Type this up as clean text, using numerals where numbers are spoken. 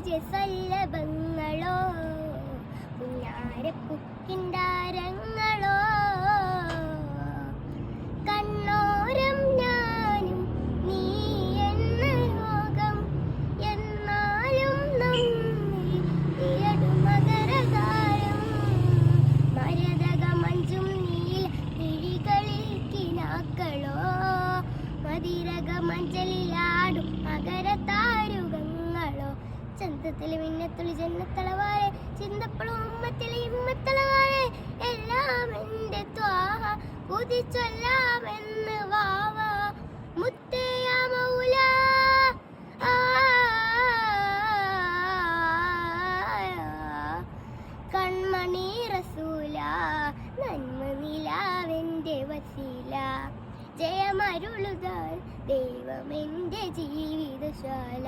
വിജയസല്ലഭങ്ങളോ പുന്നാരപ്പുക്കിണ്ടാരങ്ങളോ കണ്ണോരം ഞാനും നീ എന്ന രോഗം എന്നാലും നമ്മിൽ മകരകാരം മരതക മഞ്ചും നീൽ കിഴികളിൽ കിനാക്കളോ മതിരക മഞ്ചലിലാടും മകരതാരുകങ്ങളോ ചന്തത്തില് മിന്നത്തുള്ളി ജന്നത്തളവാരെ ചിന്തപ്പളും ഉമ്മത്തിലെ ഇമ്മത്തളവാരെ എല്ലാം എൻ്റെ ത്വാഹ ഉദിച്ചൊല്ലാമെന്ന് വാവ മുത്തയ മൗല കൺമണി റസൂല നന്മ നിലാവെൻ്റെ വസീല ജയമരുളുതാൽ ദൈവമെൻ്റെ ജീവിതശാല